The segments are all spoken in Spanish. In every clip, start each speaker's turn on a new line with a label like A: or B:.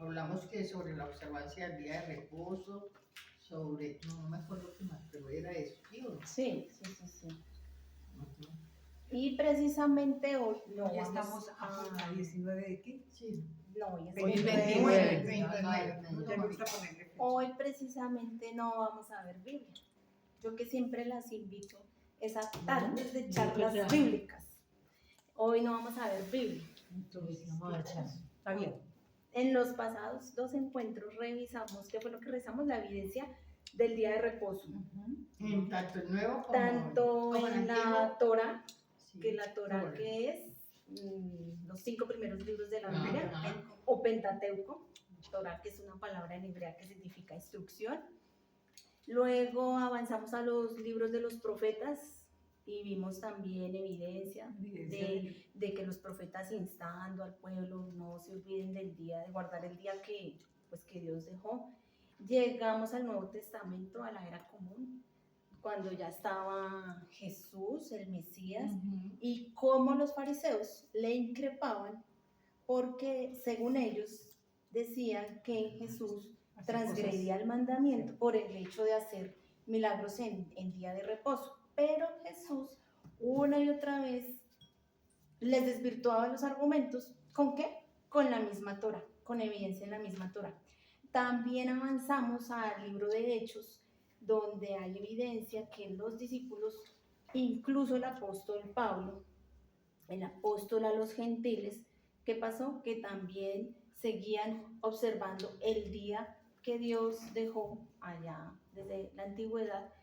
A: hablamos que sobre la observancia del día de reposo, sobre, no me acuerdo qué más, pero era eso, ¿sí o no?
B: Sí, sí, sí, sí.
A: Ujú.
B: Y precisamente hoy no
C: Ya
B: vamos
C: estamos a 19 de qué?
A: Sí.
B: No, hoy es
C: 29.
B: 29.
C: Ya me gusta ponerle fecha.
B: Hoy precisamente no vamos a ver Biblia. Yo que siempre las invito es a tardes de charlas bíblicas. Hoy no vamos a ver Biblia.
C: Entonces, está bien.
B: En los pasados 2 encuentros revisamos qué fue lo que rezamos, la evidencia del día de reposo.
A: En tanto el nuevo como,
B: Tanto
A: como el
B: en
A: antiguo.
B: la Torah,
A: Sí.
B: que la Torah
A: Bueno.
B: que es los 5 primeros libros de la
A: Ajá.
B: Biblia, o Pentateuco, Torah que es una palabra en hebrea que significa instrucción. Luego avanzamos a los libros de los profetas y vimos también evidencia de que los profetas instando al pueblo no se olviden del día, de guardar el día que Dios dejó. Llegamos al Nuevo Testamento, a la era común, cuando ya estaba Jesús, el Mesías, y cómo los fariseos le increpaban porque según ellos decían que Jesús transgredía el mandamiento por el hecho de hacer milagros en día de reposo. Pero Jesús una y otra vez les desvirtuaba los argumentos. ¿Con qué? Con la misma Torah, con evidencia en la misma Torah. También avanzamos al libro de Hechos, donde hay evidencia que los discípulos, incluso el apóstol Pablo, el apóstol a los gentiles, ¿qué pasó? Que también seguían observando el día que Dios dejó allá desde la antigüedad,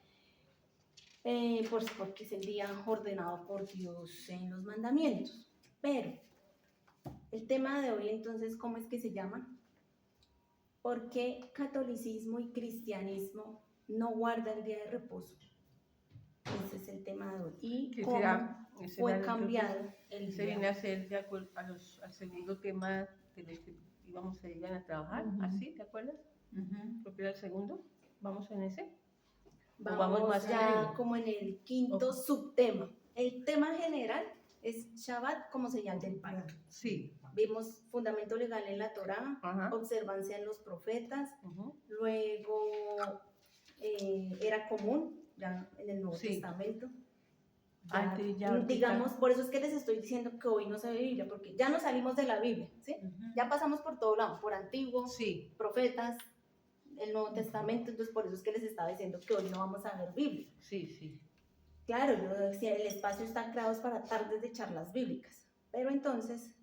B: porque es el día ordenado por Dios en los mandamientos. Pero el tema de hoy entonces, ¿cómo es que se llama? ¿Por qué catolicismo y cristianismo no guardan el día de reposo? Ese es el tema de hoy. Y cómo fue cambiado el día.
C: Se viene a ser de acuerdo al segundo tema de los que íbamos a llegar a trabajar, así, ¿te acuerdas? Creo que era el segundo. ¿Vamos en ese?
B: Vamos
C: más
B: ya
C: alegre.
B: como en el quinto subtema. El tema general es Shabbat como señal del pacto.
C: Sí.
B: Vimos fundamento legal en la Torá, observancia en los profetas, luego era común ya en el Nuevo Testamento. Digamos, por eso es que les estoy diciendo que hoy no se ve Biblia, porque ya no salimos de la Biblia, ¿sí? Ya pasamos por todo lado, por antiguo, profetas, el Nuevo Testamento, entonces por eso es que les estaba diciendo que hoy no vamos a ver Biblia.
C: Sí.
B: Claro, yo decía, el espacio está creado para tardes de charlas bíblicas, pero entonces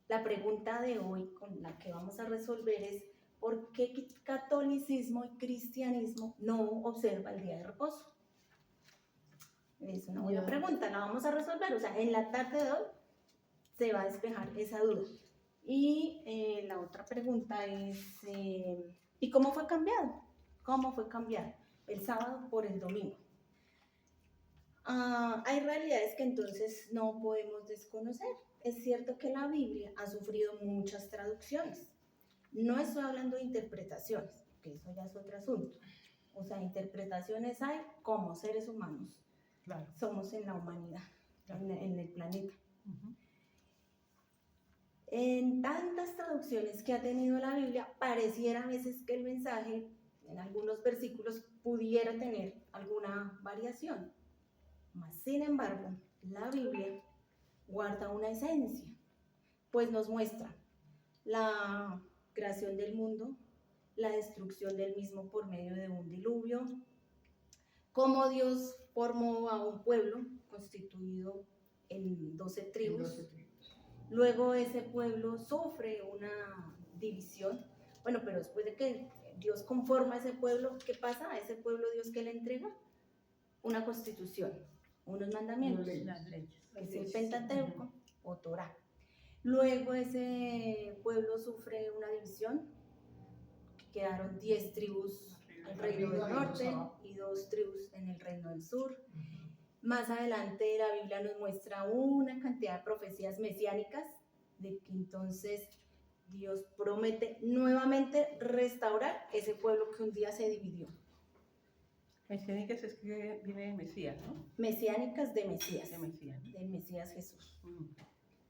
B: la pregunta de hoy con la que vamos a resolver es ¿por qué catolicismo y cristianismo no observa el día de reposo? Es una buena pregunta, la vamos a resolver, o sea, en la tarde de hoy se va a despejar esa duda. Y la otra pregunta es, ¿y cómo fue cambiado? ¿Cómo fue cambiado el sábado por el domingo? Hay realidades que entonces no podemos desconocer. Es cierto que la Biblia ha sufrido muchas traducciones. No estoy hablando de interpretaciones, porque eso ya es otro asunto. O sea, interpretaciones hay como seres humanos. Claro. Somos en la humanidad, claro. en el planeta. En tantas traducciones que ha tenido la Biblia, pareciera a veces que el mensaje en algunos versículos pudiera tener alguna variación. Mas, sin embargo, la Biblia guarda una esencia, pues nos muestra la creación del mundo, la destrucción del mismo por medio de un diluvio, cómo Dios formó a un pueblo constituido en 12 tribus. Luego ese pueblo sufre una división. Bueno, pero después de que Dios conforma a ese pueblo, ¿qué pasa? A ese pueblo Dios que le entrega una constitución, unos mandamientos, las leyes. Es el Pentateuco o Torah. Luego ese pueblo sufre una división, quedaron 10 tribus en el reino del norte y 2 tribus en el reino del sur. Más adelante la Biblia nos muestra una cantidad de profecías mesiánicas de que entonces Dios promete nuevamente restaurar ese pueblo que un día se dividió.
C: Mesiánicas es que viene de Mesías, ¿no?
B: Mesiánicas de Mesías.
C: De Mesías.
B: Del Mesías Jesús.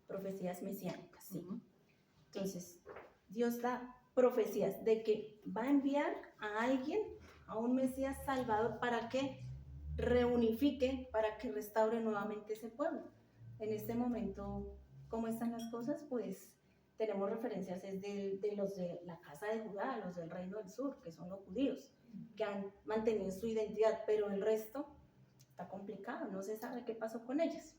B: Profecías mesiánicas, sí. Entonces, Dios da profecías de que va a enviar a alguien, a un Mesías Salvador, para que reunifique, para que restaure nuevamente ese pueblo. En este momento, ¿cómo están las cosas? Pues tenemos referencias de los de la casa de Judá, los del reino del sur, que son los judíos, que han mantenido su identidad, pero el resto está complicado, no se sabe qué pasó con ellos.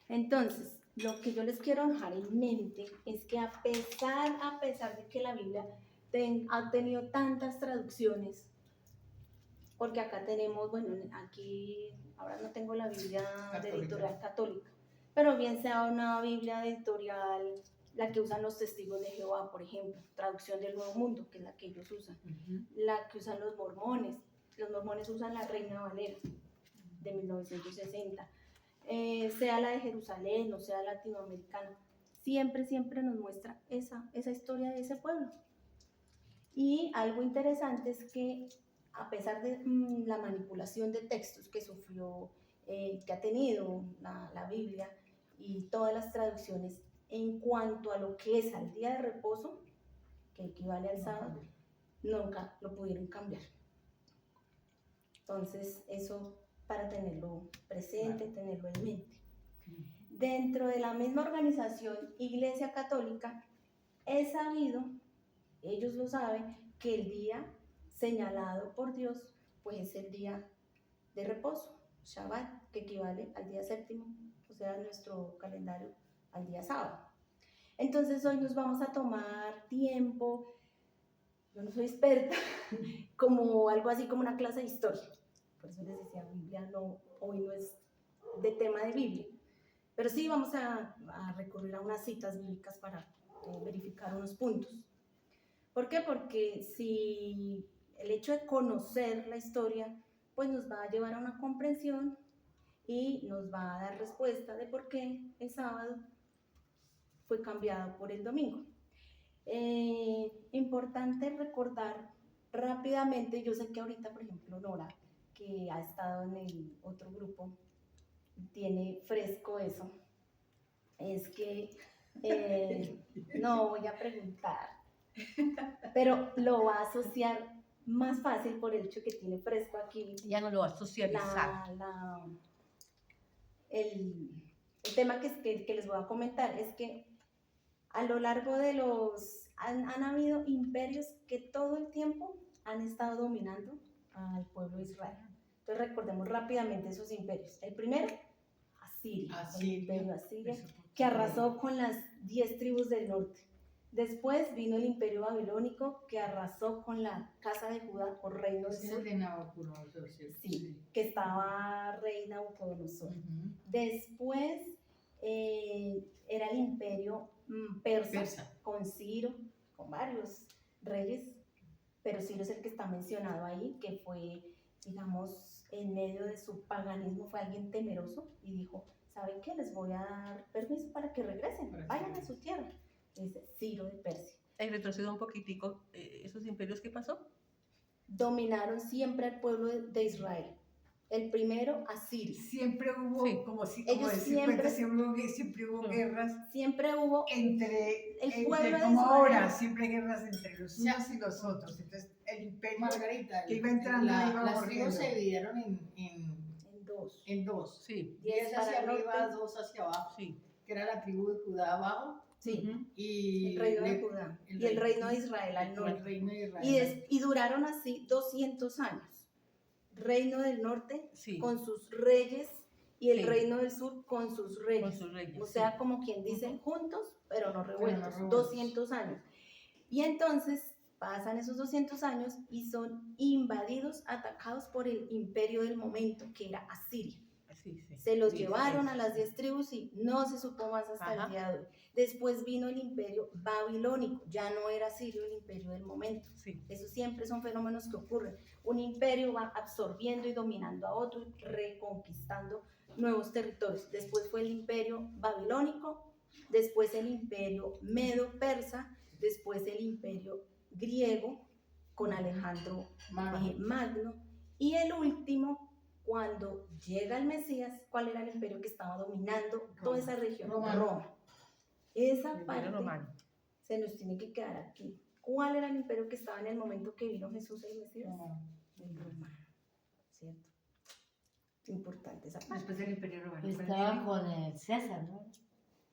B: Entonces, lo que yo les quiero dejar en mente es que a pesar de que la Biblia ha tenido tantas traducciones, porque acá tenemos, bueno, aquí ahora no tengo la Biblia de editorial católica, pero bien sea una Biblia de editorial, la que usan los testigos de Jehová, por ejemplo, traducción del Nuevo Mundo, que es la que ellos usan, la que usan los mormones usan la Reina Valera de 1960, sea la de Jerusalén o sea latinoamericana, siempre nos muestra esa historia de ese pueblo. Y algo interesante es que a pesar de la manipulación de textos que sufrió, que ha tenido la Biblia y todas las traducciones en cuanto a lo que es al día de reposo, que equivale al sábado, nunca lo pudieron cambiar. Entonces, eso para tenerlo presente, tenerlo en mente. Dentro de la misma organización Iglesia Católica, es sabido, ellos lo saben, que el día señalado por Dios, pues es el día de reposo, Shabbat, que equivale al día séptimo, o sea, nuestro calendario al día sábado. Entonces hoy nos vamos a tomar tiempo, yo no soy experta, como algo así como una clase de historia, por eso les decía, Biblia hoy no es de tema de Biblia, pero sí vamos a recurrir a unas citas bíblicas para verificar unos puntos. ¿Por qué? Porque si el hecho de conocer la historia, pues nos va a llevar a una comprensión y nos va a dar respuesta de por qué el sábado fue cambiado por el domingo. Importante recordar rápidamente, yo sé que ahorita, por ejemplo, Nora, que ha estado en el otro grupo, tiene fresco eso, es que no voy a preguntar, pero lo va a asociar más fácil por el hecho que tiene fresco aquí.
C: Ya no lo va a socializar.
B: El tema que les voy a comentar es que a lo largo de han habido imperios que todo el tiempo han estado dominando al pueblo de Israel. Entonces recordemos rápidamente esos imperios. El primero, Asiria. El imperio Asiria, que arrasó con las 10 tribus del norte. Después vino el imperio babilónico, que arrasó con la casa de Judá o reino del sur.
A: de Nabucodonosor,
B: Sí, que estaba rey Nabucodonosor. Después era el imperio persa, con Ciro, con varios reyes, pero Ciro es el que está mencionado ahí, que fue, digamos, en medio de su paganismo, fue alguien temeroso y dijo, ¿saben qué? Les voy a dar permiso para que regresen, vayan a su tierra. Dice Ciro de Persia.
C: Retrocedo un poquitico, ¿esos imperios qué pasó?
B: Dominaron siempre al pueblo de Israel. El primero, Asiria.
D: Siempre hubo,
C: Sí.
D: como
B: Ellos
D: siempre hubo guerras
B: Siempre hubo
D: entre
B: el pueblo de
D: como
B: Israel.
D: ahora, siempre guerras entre los unos y los otros. Entonces, el imperio
A: Margarita,
D: que iba entrando iba
A: las
D: mordiendo.
A: tribus se dividieron
B: dos.
A: en dos.
C: Sí.
A: 10
B: para
A: hacia
B: el
A: arriba,
B: norte.
A: 2 hacia abajo,
C: Sí.
A: que era la tribu de Judá abajo.
B: Sí,
A: Y
B: el reino de Judá y el reino de Israel al
A: El
B: norte.
A: reino de Israel.
B: Y duraron así 200 años. Reino del norte
C: Sí.
B: con sus reyes y el
C: Sí.
B: reino del sur con sus reyes.
C: Con sus reyes,
B: O sea,
C: sí.
B: como quien dice, juntos, pero no revueltos.
A: revueltos.
B: 200 años. Y entonces pasan esos 200 años y son invadidos, atacados por el imperio del momento, que era Asiria.
C: Sí, sí.
B: Se los
C: Sí,
B: llevaron
C: sí.
B: a las 10 tribus y no se supo más hasta
C: Ajá.
B: el día de hoy. Después vino el imperio babilónico, ya no era sirio el imperio del momento.
C: Sí.
B: Eso siempre son fenómenos que ocurren. Un imperio va absorbiendo y dominando a otro, reconquistando nuevos territorios. Después fue el imperio babilónico, después el imperio medo-persa, después el imperio griego con Alejandro Magno, y el último, cuando llega el Mesías, ¿cuál era el imperio que estaba dominando toda esa región?
A: Roma.
B: Roma. Esa
C: El
B: parte
C: imperio romano.
B: se nos tiene que quedar aquí. ¿Cuál era el imperio que estaba en el momento que vino Jesús el Mesías? El romano, ¿cierto? Es importante esa parte.
D: Después del Imperio Romano.
E: Estaba con el César, ¿no?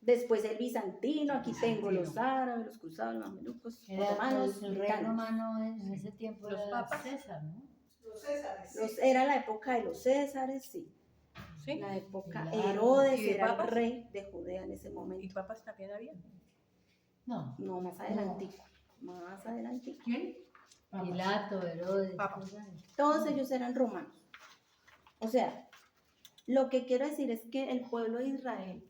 B: Después el bizantino, aquí tengo los
D: Bizantino.
B: árabes, los cruzados, los mamelucos,
E: Era
B: romanos,
E: el rey
B: britanos.
E: romano en ese tiempo
C: Los
E: era
C: papas.
E: César, ¿no?
D: Los Césares.
B: Era la época de los Césares, sí.
C: ¿Sí?
B: La época,
E: Claro.
B: Herodes
C: ¿Y de
B: era el
C: papas?
B: rey de Judea en ese
C: ¿Y
B: momento.
C: papas también había?
E: No.
B: No, más adelantico. Más adelantico.
D: ¿Quién?
E: Pilato, Herodes.
C: Papas.
B: Todos ellos eran romanos. O sea, lo que quiero decir es que el pueblo de Israel,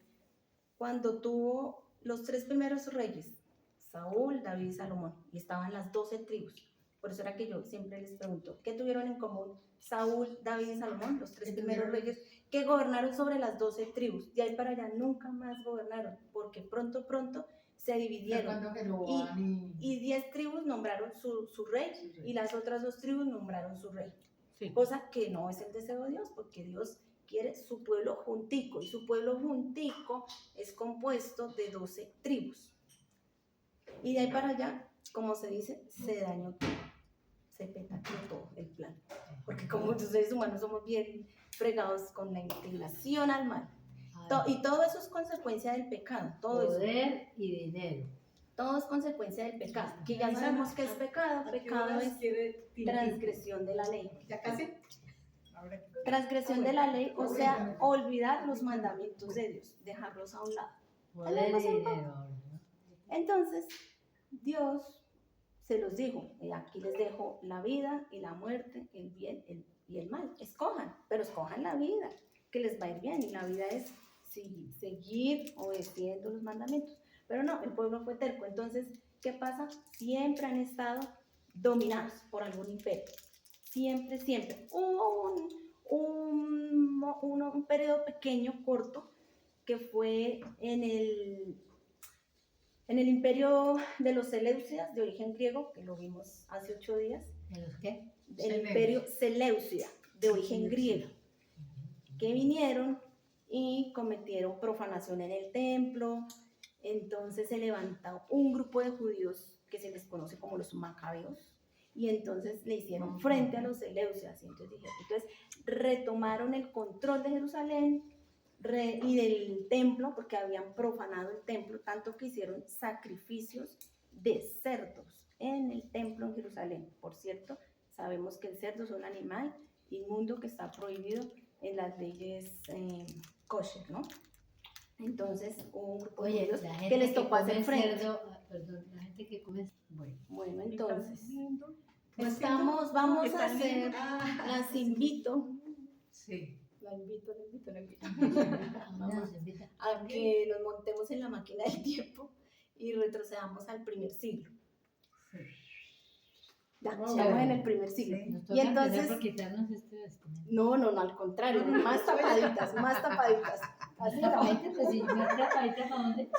B: cuando tuvo los 3 primeros reyes, Saúl, David y Salomón, y estaban las 12 tribus. Por eso era que yo siempre les pregunto, ¿qué tuvieron en común Saúl, David y Salomón? Los 3 primeros reyes que gobernaron sobre las 12 tribus. De ahí para allá nunca más gobernaron, porque pronto se
A: Fue
B: dividieron.
A: cuando Jeroboam
B: Y 10 tribus nombraron su rey, y las otras 2 tribus nombraron su rey.
C: Sí.
B: Cosa que no es el deseo de Dios, porque Dios quiere su pueblo juntico, y su pueblo juntico es compuesto de 12 tribus. Y de ahí para allá, como se dice, se dañó todo, se petateó todo el plan. Porque como los seres humanos somos bien fregados con la inclinación al mal. Y todo eso es consecuencia del pecado, todo eso.
E: Poder y dinero.
B: Todo es consecuencia del pecado. Que ya sabemos que es pecado. Pecado es transgresión de la ley.
D: ¿Ya casi? Ahora
B: Transgresión de la ley, o sea, olvidar los mandamientos de Dios, dejarlos a un lado.
E: Poder y dinero. ¿no?
B: Entonces, Dios se los dijo, aquí les dejo la vida y la muerte, el bien y el mal. Escojan, pero escojan la vida, que les va a ir bien. Y la vida es seguir obedeciendo los mandamientos. Pero no, el pueblo fue terco. Entonces, ¿qué pasa? Siempre han estado dominados por algún imperio. Siempre, siempre. Hubo un periodo pequeño, corto, que fue en el imperio de los Seleucidas, de origen griego, que lo vimos hace 8 días.
E: ¿De los qué?
B: El imperio Seleucida, de origen griego, que vinieron y cometieron profanación en el templo. Entonces se levantó un grupo de judíos que se les conoce como los macabeos, y entonces le hicieron frente a los Seleucidas. Entonces retomaron el control de Jerusalén y del templo, porque habían profanado el templo, tanto que hicieron sacrificios de cerdos en el templo en Jerusalén. Por cierto, sabemos que el cerdo es un animal inmundo que está prohibido en las leyes kosher, ¿no? Entonces hubo un grupo de
E: Oye,
B: judíos
E: la
B: que
E: gente
B: les tocó
E: come
B: hacer frente.
E: cerdo, perdón, la gente que come, bueno,
B: Bueno, entonces
C: Estamos,
B: vamos a
C: ¿están
B: hacer,
C: viendo?
B: las invito,
D: sí.
B: la invito
E: a una nos invita.
B: a que nos montemos en la máquina del tiempo y retrocedamos al primer siglo. Ya,
D: Oh,
B: estamos en el primer siglo.
D: sí.
E: Nos
B: Y
E: toca empezar
B: entonces,
E: por quitarnos este vestimenta.
B: no, al contrario, más tapaditas, más tapaditas. Así no.
E: Tapadita, pues si no es tapadita, ¿para dónde?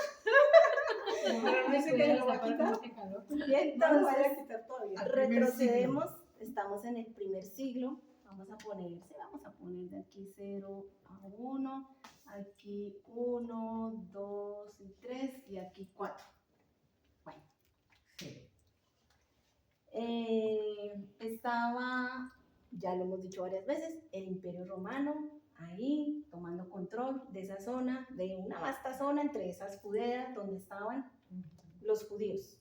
D: No sé qué lo va a quitar.
B: Y
D: No lo vaya
B: entonces,
D: a quitar todavía.
B: retrocedemos, estamos en el primer siglo. Vamos a poner de aquí 0 a 1, aquí 1, 2 y 3 y aquí 4. Bueno. Estaba, ya lo hemos dicho varias veces, el Imperio Romano ahí tomando control de esa zona, de una vasta zona entre esas Judea donde estaban los judíos,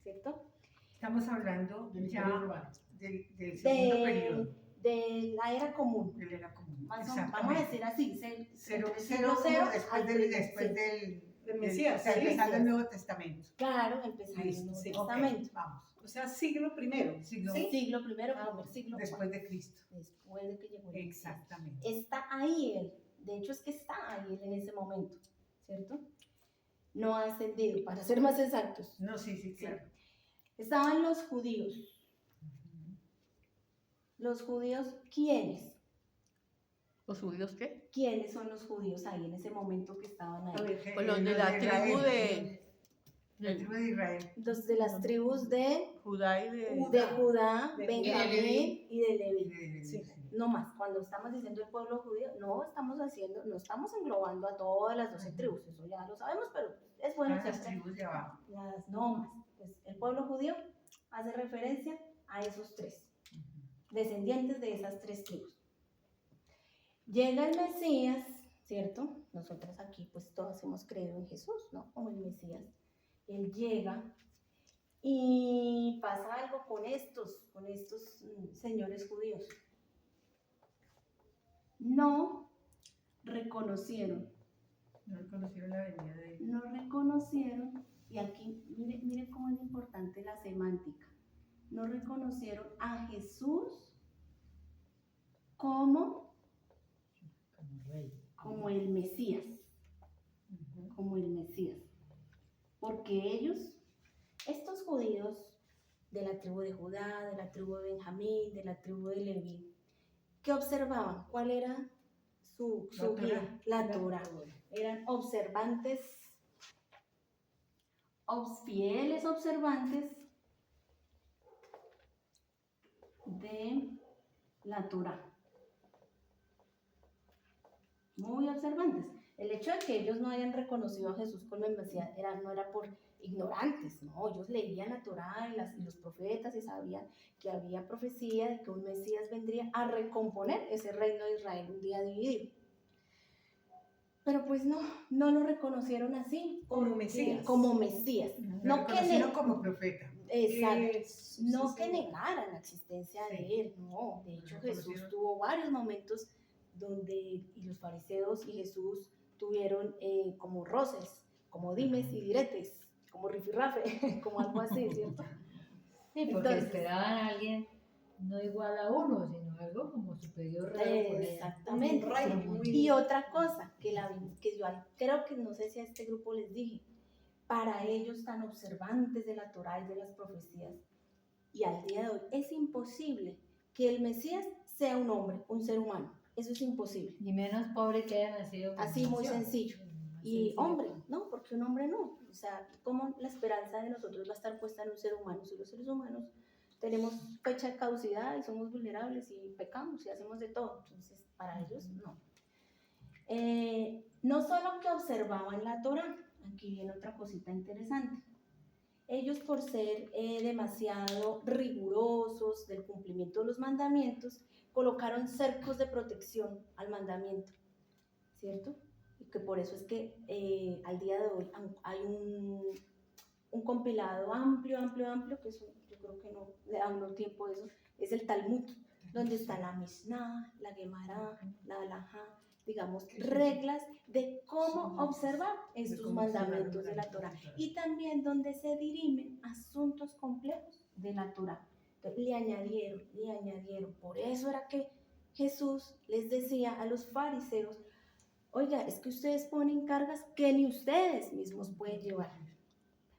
B: ¿cierto?
D: Estamos hablando
A: del
D: ya
A: Imperio Romano.
D: del segundo periodo.
B: De la era común.
D: Del era común.
B: Más o menos, vamos a decir así,
D: Cero,
B: entre
D: cero,
B: siglo
D: uno, después
B: al
D: del,
B: primer-
D: después
B: sí.
D: del
F: Mesías,
D: o sea,
F: sí.
D: empezando el Nuevo Testamento.
B: Claro, empezando el
D: Listo,
B: Nuevo
D: sí,
B: Testamento.
D: ok, vamos.
F: O sea, siglo primero.
D: Siglo
B: Siglo primero, primer siglo
D: después de Cristo.
B: después de que llegó el Mesías.
D: Exactamente.
B: Está ahí él, de hecho es que está ahí él en ese momento, ¿cierto? No ha ascendido, para ser más exactos.
D: No, sí, claro.
B: Estaban los judíos. ¿Los judíos quiénes?
C: ¿Los judíos qué?
B: ¿Quiénes son los judíos ahí en ese momento que estaban
D: A
B: ahí?
D: ver,
C: Pues los de la tribu de
D: La tribu de Israel.
B: Los de las tribus de
C: Judá y de...
B: Judá,
F: de
B: Benjamín y de Leví.
D: De-
F: Sí.
B: No más, cuando estamos diciendo el pueblo judío, no estamos englobando a todas las 12 tribus, eso ya lo sabemos, pero es bueno
D: Todas las
B: saber
D: tribus de abajo.
B: las normas. Pues el pueblo judío hace referencia a esos tres, descendientes de esas tres tribus. Llega el Mesías, ¿cierto? Nosotros aquí pues todos hemos creído en Jesús, ¿no? Como el Mesías. Él llega y pasa algo con estos señores judíos. No reconocieron,
D: No reconocieron la venida de él.
B: no reconocieron, y aquí mire cómo es importante la semántica, no reconocieron a Jesús como el Mesías, como el Mesías, porque ellos, estos judíos de la tribu de Judá, de la tribu de Benjamín, de la tribu de Leví, ¿qué observaban? ¿Cuál era su guía? La Torá. Eran observantes, fieles observantes de la Torá. Muy observantes. El hecho de que ellos no hayan reconocido a Jesús como el Mesías no era por ignorantes, no, ellos leían la Torá y los profetas y sabían que había profecía de que un Mesías vendría a recomponer ese reino de Israel un día dividido. Pero pues no lo reconocieron así.
D: Como Mesías.
B: Como Mesías.
D: No como profeta.
B: Exacto.
D: Sí,
B: No
D: sí,
B: que
D: sí.
B: negaran la existencia
D: Sí.
B: de él, no. De hecho,
D: Lo
B: Jesús
D: reconocieron.
B: tuvo varios momentos donde y los fariseos y Jesús tuvieron como roces, como dimes y diretes, como rifirrafe, como algo así, ¿cierto?
E: Sí, porque
B: Entonces-
E: esperaban a alguien no igual a uno, sino algo como superior. Raro por allá.
B: Exactamente.
D: Un rey muy-
B: Y otra cosa que yo creo que no sé si a este grupo les dije, para ellos tan observantes de la Torá y de las profecías, y al día de hoy es imposible que el Mesías sea un hombre, un ser humano. Eso es imposible.
E: Ni menos pobre que haya nacido. con
B: Así muy
E: nación.
B: sencillo.
E: Más
B: Y
E: sencillo.
B: hombre, no, porque un hombre no. O sea, ¿cómo la esperanza de nosotros va a estar puesta en un ser humano? Si los seres humanos tenemos fecha de caducidad y somos vulnerables y pecamos y hacemos de todo. Entonces, para ellos, no. No solo que observaban la Torá, aquí viene otra cosita interesante. Ellos, por ser demasiado rigurosos del cumplimiento de los mandamientos, colocaron cercos de protección al mandamiento, ¿cierto? Y que por eso es que al día de hoy hay un compilado amplio, que eso yo creo que no le da uno tiempo a eso, es el Talmud, donde está la Mishnah, la Gemara, la Halajá, digamos, reglas de cómo observar estos mandamientos de la Torá. Y también donde se dirimen asuntos complejos de la Torá. Entonces, le añadieron. Por eso era que Jesús les decía a los fariseos, oiga, es que ustedes ponen cargas que ni ustedes mismos pueden llevar.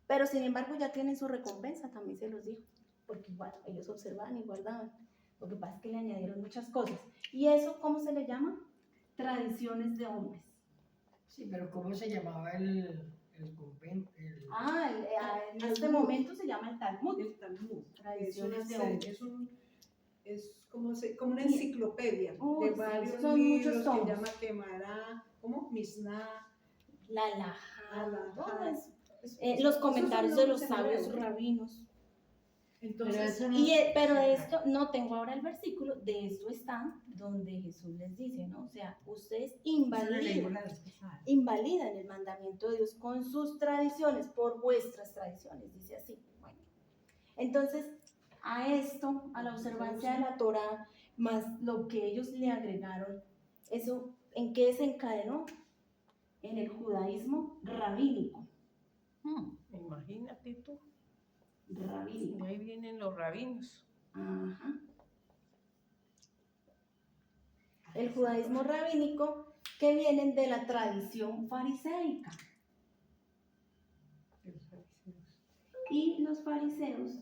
B: Pero sin embargo ya tienen su recompensa, también se los dijo, porque igual ellos observaban y guardaban. Lo que pasa es que le añadieron muchas cosas. ¿Y eso cómo se le llama? Tradiciones de hombres.
A: Sí, pero ¿cómo se llamaba el convento?
B: En este momento se llama el Talmud.
F: El Talmud.
B: Tradiciones de
F: Es
B: hombres.
F: es como una enciclopedia
B: Uy,
F: de
B: sí,
F: varios
B: son muchos
F: libros que
B: tomos.
F: llama Gemara, ¿cómo? Mishnah.
B: La Halajá,
F: Halajá.
B: todo eso.
F: Es-
B: Los
F: esos
B: comentarios
F: son
B: de los
F: nombres
B: sabios
F: hebreos.
B: rabinos.
F: Entonces,
E: eso no-
B: Pero de esto, no tengo ahora el versículo, de esto está donde Jesús les dice, ¿no? O sea, ustedes invalidan el mandamiento de Dios con sus tradiciones, por vuestras tradiciones, dice así. Bueno, entonces, a esto, a la observancia de la Torá, más lo que ellos le agregaron, ¿eso en qué desencadenó? En el judaísmo rabínico.
C: Imagínate tú.
B: Rabínico.
C: Y ahí vienen los rabinos.
B: Ajá. El judaísmo rabínico que vienen de la tradición fariseica. Y los fariseos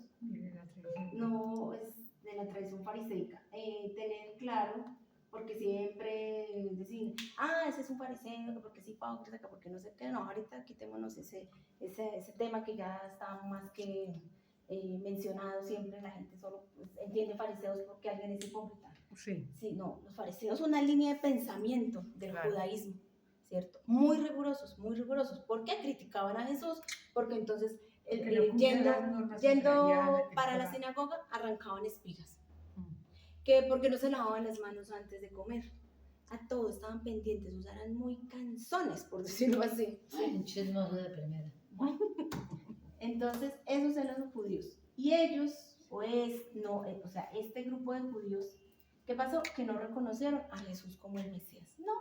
B: no es de la tradición fariseica. Tener claro, porque siempre decir, ese es un fariseo, porque es hipócrita, porque no sé qué. No, ahorita quitémonos ese tema que ya está más que mencionado siempre. La gente solo entiende fariseos porque alguien es hipócrita.
C: Sí.
B: Sí, no, los fariseos son una línea de pensamiento del
C: Claro.
B: judaísmo, ¿cierto? Muy rigurosos, muy rigurosos. ¿Por qué criticaban a Jesús? Porque entonces,
D: Que no cumplía las normas que traía
B: yendo
D: el
B: para la
D: Corán.
B: sinagoga, arrancaban espigas.
C: Mm.
B: Que porque no se lavaban las manos antes de comer. A todo estaban pendientes, o sea, eran muy canzones, por decirlo así.
E: Un chismoso de primera.
B: Entonces, esos eran los judíos. Y ellos, pues, no, o sea, este grupo de judíos, ¿qué pasó? Que no reconocieron a Jesús como el Mesías. No.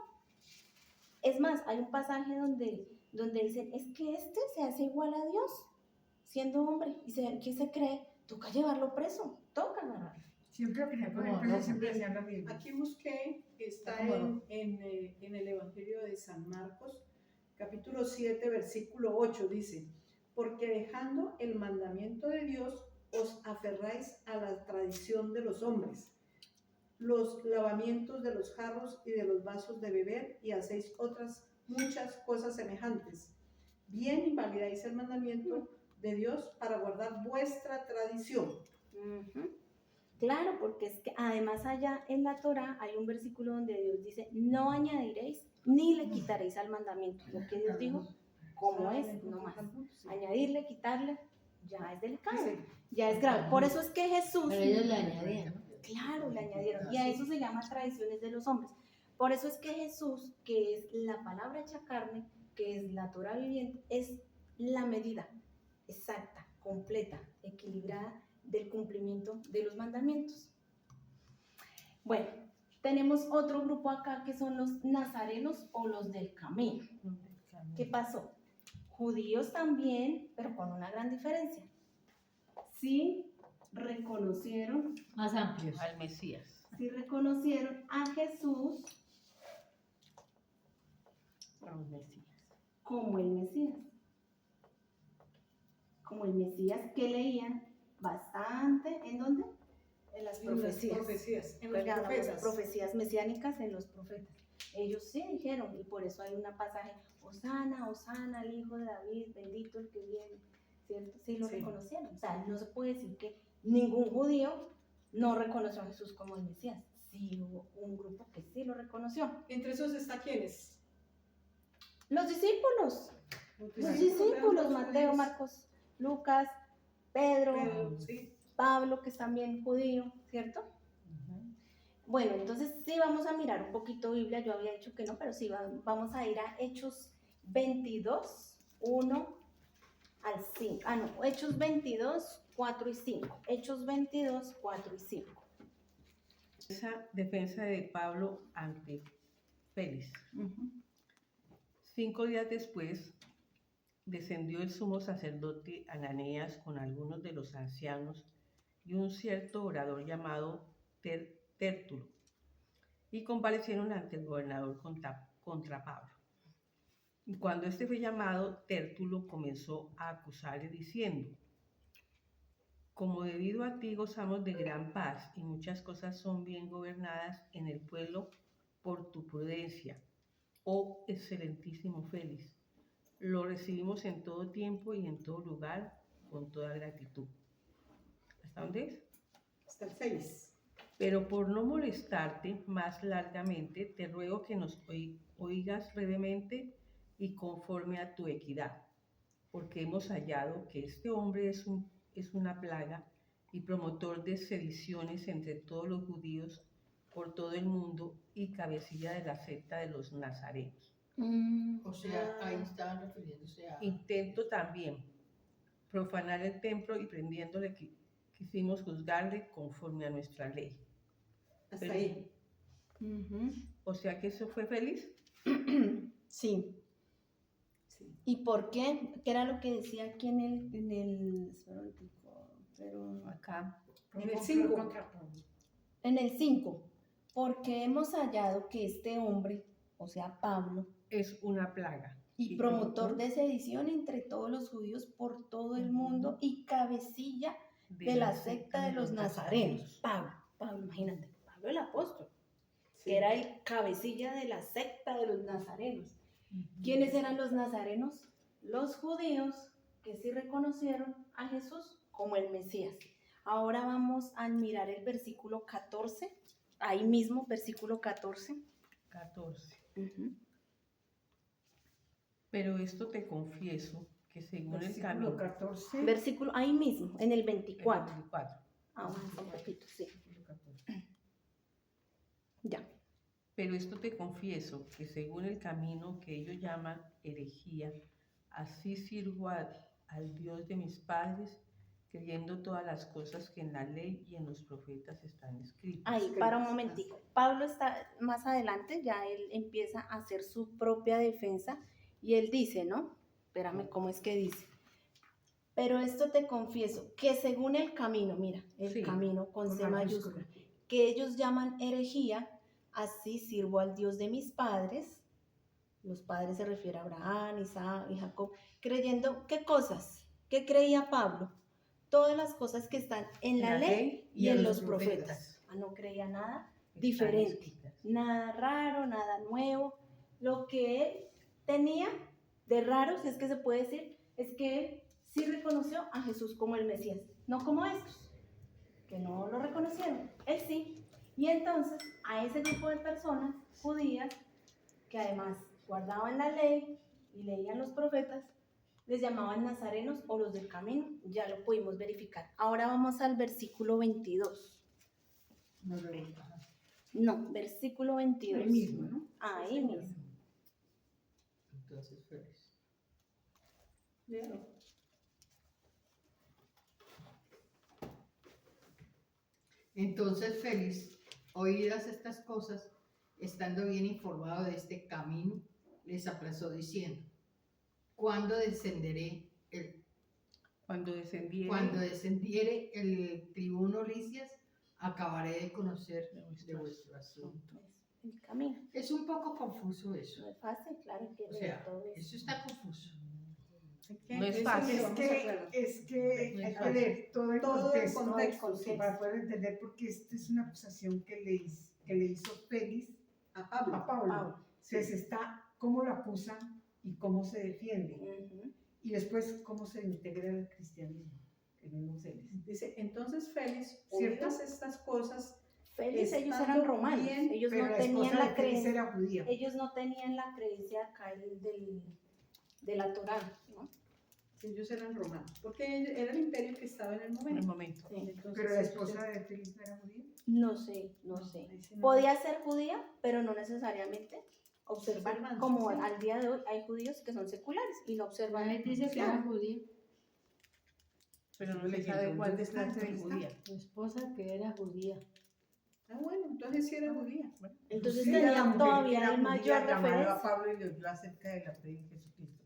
B: Es más, hay un pasaje donde dicen, es que este se hace igual a Dios, siendo hombre. Y ¿qué se cree? Toca llevarlo preso, toca agarrarlo.
D: Siempre lo quería poner
E: Como
D: preso,
E: rojo.
D: siempre decían lo mismo.
F: Aquí busqué, está
E: ¿Cómo
F: en el Evangelio de San Marcos, capítulo 7, versículo 8, dice, porque dejando el mandamiento de Dios, os aferráis a la tradición de los hombres, los lavamientos de los jarros y de los vasos de beber, y hacéis otras muchas cosas semejantes. Bien invalidáis el mandamiento de Dios para guardar vuestra tradición.
B: Ujú. Claro, porque es que además allá en la Torá hay un versículo donde Dios dice, no añadiréis ni le quitaréis al mandamiento. Lo que Dios dijo, como es, no más. Añadirle, quitarle, ya es delicado,
F: Sí.
B: ya es grave. Por eso es que Jesús,
E: Pero ellos le añadían, ¿no?
B: claro, le añadieron, y a eso se llama tradiciones de los hombres. Por eso es que Jesús, que es la palabra hecha carne, que es la Torá viviente, es la medida exacta, completa, equilibrada del cumplimiento de los mandamientos. Bueno, tenemos otro grupo acá que son los nazarenos o los del camino. ¿Qué pasó? Judíos también, pero con una gran diferencia. Sí reconocieron,
E: Más amplios.
C: Al Mesías.
B: sí reconocieron a Jesús
C: Al Mesías.
B: como el Mesías. Como el Mesías que leían bastante, ¿en dónde? En las
F: En las
B: profecías.
F: profecías, en los
B: Las
F: profetas.
B: profecías mesiánicas en los profetas. Ellos sí dijeron, y por eso hay una pasaje, Hosana, Hosana, el hijo de David, bendito el que viene, ¿cierto? Sí lo
F: Sí.
B: reconocieron. O sea, no se puede decir que ningún judío no reconoció a Jesús como el Mesías. Sí hubo un grupo que sí lo reconoció.
F: Entre esos está quiénes?
B: Los discípulos,
F: Los
B: los
F: eran
B: discípulos,
F: los
B: Mateo,
F: judíos.
B: Marcos, Lucas, Pedro,
F: Pedro, sí.
B: Pablo, que es también judío, ¿cierto? Bueno, entonces sí vamos a mirar un poquito Biblia, yo había dicho que no, pero sí vamos a ir a Hechos 22, 1 al 5. Ah, no, Hechos 22, 4 y 5. Hechos 22, 4 y 5.
C: Esa defensa de Pablo ante Félix. 5 días después, descendió el sumo sacerdote Ananías con algunos de los ancianos y un cierto orador llamado Tértulo, y comparecieron ante el gobernador contra Pablo. Y cuando este fue llamado, Tértulo comenzó a acusarle diciendo, como debido a ti gozamos de gran paz y muchas cosas son bien gobernadas en el pueblo por tu prudencia, oh excelentísimo Félix, lo recibimos en todo tiempo y en todo lugar con toda gratitud. ¿Hasta dónde es?
F: Hasta el 6.
C: Pero por no molestarte más largamente, te ruego que nos oigas brevemente y conforme a tu equidad, porque hemos hallado que este hombre es una plaga y promotor de sediciones entre todos los judíos por todo el mundo y cabecilla de la secta de los nazarenos.
A: O sea, ahí estaban refiriéndose a...
C: Intento también profanar el templo y prendiéndole quisimos juzgarle conforme a nuestra ley.
F: Hasta
C: Pero-
F: ahí.
C: O sea que eso fue feliz.
B: Sí.
F: Sí.
B: ¿Y por qué? ¿Qué era lo que decía aquí en el espera un momentico, pero
C: Acá.
F: En el 5.
B: en el 5? Porque hemos hallado que este hombre, o sea, Pablo,
C: Es una plaga.
B: y promotor de sedición entre todos los judíos por todo el mundo y cabecilla de la secta de los nazarenos. Pablo, imagínate, Pablo el apóstol, que era el cabecilla de la secta de los nazarenos. ¿Quiénes eran los nazarenos? Los judíos que sí reconocieron a Jesús como el Mesías. Ahora vamos a mirar el versículo 14, ahí mismo, versículo 14.
C: 14. Pero esto te confieso que según el
F: Versículo
C: camino.
F: 14.
B: Versículo ahí mismo, en el
C: El
B: 24.
C: 24.
B: Avanza un poquito, sí. Ya.
C: Pero esto te confieso que según el camino que ellos llaman herejía, así sirvo al Dios de mis padres, creyendo todas las cosas que en la ley y en los profetas están escritas.
B: Ahí, para un momentico. Pablo está más adelante, ya él empieza a hacer su propia defensa y él dice, ¿no? Espérame, ¿cómo es que dice? Pero esto te confieso, que según el camino, mira, el
C: Sí,
B: camino con
D: con
B: C
D: mayúscula.
B: mayúscula, que ellos llaman herejía, así sirvo al Dios de mis padres. Los padres se refiere a Abraham, Isaac y Jacob, creyendo, ¿qué cosas? ¿Qué creía Pablo? Todas las cosas que están en la ley y en los profetas. No creía nada
C: Están
B: diferente,
C: escritas.
B: nada raro, nada nuevo. Lo que él tenía de raro, si es que se puede decir, es que él sí reconoció a Jesús como el Mesías, no como estos, que no lo reconocieron, él sí. Y entonces a ese grupo de personas judías, que además guardaban la ley y leían los profetas, les llamaban nazarenos o los del camino, ya lo pudimos verificar. Ahora vamos al versículo 22.
D: No lo leí.
B: No, versículo 22.
D: Ahí mismo, ¿no?
B: Ahí mismo.
A: Entonces, feliz.
F: Léalo.
A: Entonces, Félix, oídas estas cosas, estando bien informado de este camino, les aplazó diciendo, ¿cuándo descenderé
C: Cuando descendiere
A: cuando descendiere el tribuno Licias, acabaré de conocer de vuestro asunto?
B: El camino.
A: Es un poco confuso
B: No
A: eso.
B: es fácil, claro que
A: O sea,
B: todo eso.
A: eso está confuso.
C: No es
F: Eso
C: fácil.
F: le vamos a aclarar.
D: Es que
C: No es
D: hay que
C: fácil.
D: ver todo el
F: Todo el
D: contexto,
F: contexto,
D: para poder entender, porque esta es una acusación que le hizo Félix
F: A Pablo.
D: a Pablo.
B: Pablo.
D: Entonces está cómo lo acusan y cómo se defiende.
B: Ujú.
D: Y después cómo se integra el cristianismo, el mismo Félix.
F: Dice, entonces Félix,
D: ¿Cierto?
F: oídas estas cosas,
B: Félix, ellos
F: Estando
B: eran romanos,
F: bien,
B: ellos
D: Pero
B: no
D: la
B: tenían
D: esposa
B: la
D: de Félix
B: creencia,
D: era judía.
B: ellos no tenían la creencia acá de la Torá, ¿no?
F: ellos eran romanos, porque era el imperio que estaba en el
C: En
F: momento.
C: el momento.
B: Sí.
F: Entonces,
D: Pero la
F: ellos
D: esposa de Félix no era judía.
B: No sé, no sé.
F: ahí sí no-
B: Podía ser judía, pero no necesariamente observar,
F: Observan,
B: como
F: sí.
B: al día de hoy hay judíos que son seculares y no observan.
E: Ahí dice que era judía.
C: Pero no
D: Estoy
C: se
D: leyendo,
C: sabe cuál
D: ¿dónde está?
C: clase de
D: ¿Dónde está?
C: judía.
E: Su esposa que era judía.
F: Ah, bueno, entonces sí era judía.
B: Entonces
D: Sí, era la
B: tenían
D: mujer que
B: todavía
D: era
B: el
D: judía,
B: mayor
D: llamando a
B: referencia.
D: Pablo y le habló acerca de la fe de Jesucristo.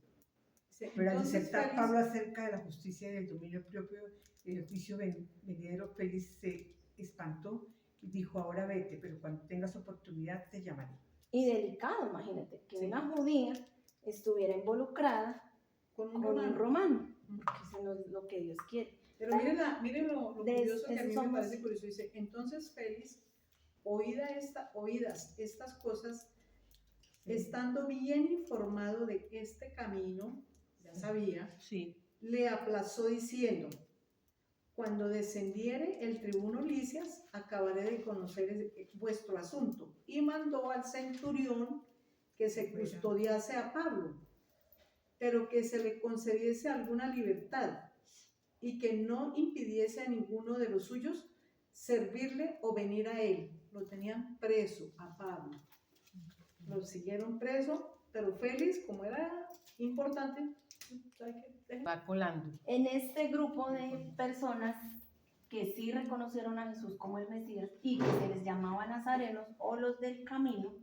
F: Dice,
D: Pero al
F: entonces
D: disertar
F: Félix-
D: Pablo acerca de la justicia y del dominio propio y del juicio venidero, Félix se espantó y dijo, ahora vete, pero cuando tengas oportunidad te llamaré.
B: Y delicado, imagínate, que
F: Sí.
B: una judía estuviera involucrada
F: con un
B: con
F: romano.
B: un romano, porque eso no es lo que Dios quiere.
F: Pero miren lo curioso que a mí me
B: somos-
F: parece curioso. Dice, entonces Félix, oídas estas cosas, estando bien informado de este camino, ya sabía,
C: Sí.
F: le aplazó diciendo, cuando descendiere el tribuno Licias, acabaré de conocer vuestro asunto. Y mandó al centurión que se custodiase a Pablo, pero que se le concediese alguna libertad y que no impidiese a ninguno de los suyos servirle o venir a él. Lo tenían preso a Pablo. Lo siguieron preso, pero Félix, como era importante, ¿sabe qué?
C: Va colando.
B: En este grupo de personas que sí reconocieron a Jesús como el Mesías y que se les llamaba nazarenos o los del camino,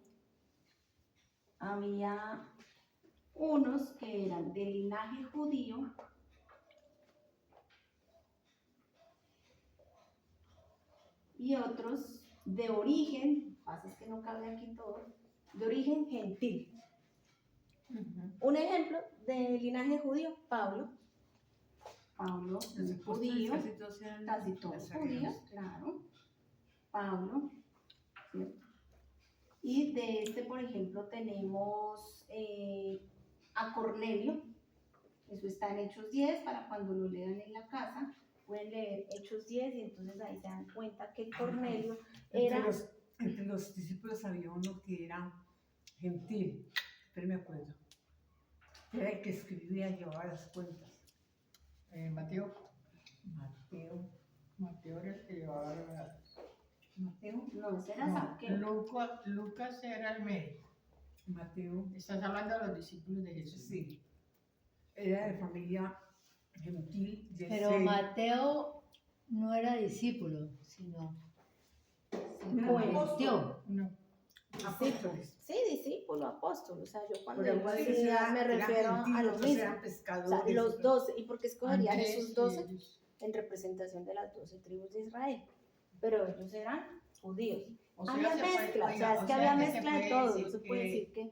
B: había unos que eran de linaje judío y otros de origen, pasa es que no cabe aquí todo, de origen gentil. Un ejemplo de linaje judío, Pablo. Pablo es judío, casi todos judíos, claro. Pablo, ¿cierto? Y de este, por ejemplo, tenemos a Cornelio. Eso está en Hechos 10, para cuando lo lean en la casa, pueden leer Hechos 10 y entonces ahí se dan cuenta que Cornelio era...
D: Entre los discípulos había uno que era gentil, pero me acuerdo. Era el que escribía, llevaba las cuentas.
A: Mateo.
D: Mateo.
A: Mateo era el que llevaba
D: Mateo.
B: No, ese era
A: No,
B: Saqueo.
A: Lucas era el médico.
D: Mateo.
A: Estás hablando de los discípulos de Jesús.
D: Sí. Era de familia gentil. De
E: Pero
D: ese-
E: Mateo no era discípulo, sino se
D: No,
E: convirtió.
A: No.
D: Apóstoles.
B: Sí, discípulo, apóstol. O sea, yo cuando
D: Pero
B: digo
D: igual
B: decía, me refiero a lo mismo.
D: Eran
B: O
D: pescadores.
B: sea, los 12. ¿Y por qué escogería
A: Andrés
B: Jesús
A: y
B: 12?
A: ellos.
B: En representación de las 12 tribus de Israel. Pero ellos eran judíos.
A: O sea,
B: Había
A: se puede-
B: mezcla, o
A: oiga,
B: sea, es
A: o
B: que
A: sea,
B: había
A: que se
B: mezcla de
A: puede
B: todo.
A: decir
B: No se puede
A: que-
B: decir que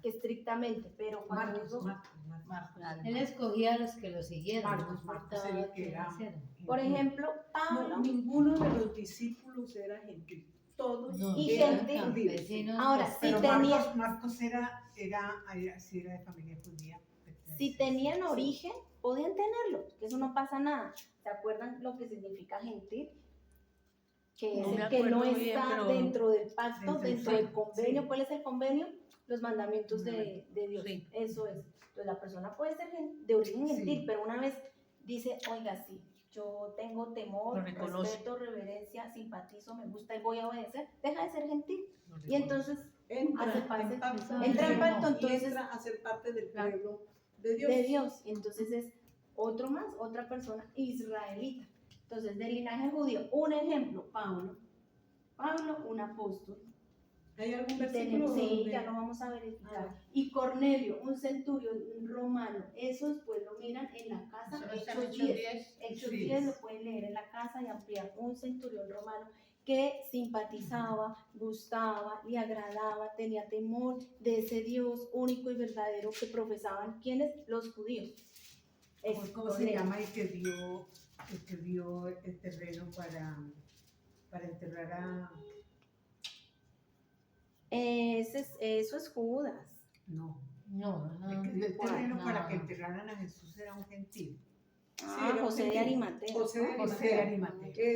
B: estrictamente, pero cuando
D: Marcos,
B: digo,
A: Marcos.
E: Él escogía a los que lo siguieran, no
D: Marcos,
E: importaba
D: el que
E: quién
D: era-
E: hicieran.
B: por ejemplo, Pablo,
F: Ninguno de los discípulos era gentil. Todos
E: No,
B: Y
E: eran
B: gente-
E: campesinos.
B: Ahora,
E: pues,
B: sí
D: Pero
B: tenía-
D: Marcos sí era de familia judía.
B: si tenían origen, podían tenerlo, que eso no pasa nada. ¿Se acuerdan lo que significa gentil? Que es
C: No me
B: el que no
C: acuerdo bien,
B: está
C: pero-
B: dentro del pacto, dentro del
D: sí,
B: convenio.
D: sí.
B: ¿Cuál es el convenio? Los mandamientos de Dios.
C: Sí.
B: Eso es. Entonces la persona puede ser de origen
D: Sí.
B: gentil, pero una vez dice, oiga, sí, yo tengo temor,
C: Lo reconoce.
B: respeto, reverencia, simpatizo, me gusta y voy a obedecer, deja de ser gentil.
C: No
B: Y entonces
F: entra
B: Hace parte-
F: en pacto,
E: entra en
B: pacto,
F: y
B: entonces-
F: entra a ser parte del
B: Claro.
F: pueblo de Dios.
B: de Dios. Entonces es otro más, otra persona israelita. Entonces, del linaje judío, un ejemplo, Pablo, un apóstol.
F: ¿Hay algún
B: Y
F: versículo
B: tenemos- sí,
F: donde-
B: ya lo vamos a verificar.
F: Ah.
B: Y Cornelio, un centurión, un romano, esos pues lo miran en la casa,
A: Eso está en
B: Hechos
A: Hechos
B: 10.
A: 10.
B: Hechos
D: Sí.
B: 10 lo pueden leer en la casa y ampliar. Un centurión romano que simpatizaba, gustaba, le agradaba, tenía temor de ese Dios único y verdadero que profesaban, ¿quiénes? Los judíos. Es
D: ¿Cómo se
B: Cornelio.
D: llama el que dio el terreno para enterrar a...
B: Eso es Judas.
D: No,
E: No,
D: el que dio el terreno
E: no.
D: para que enterraran a Jesús era un gentil.
B: Ah,
F: era
B: José de
F: gentil.
B: Arimatea.
F: José de
D: José de Arimatea.
F: que es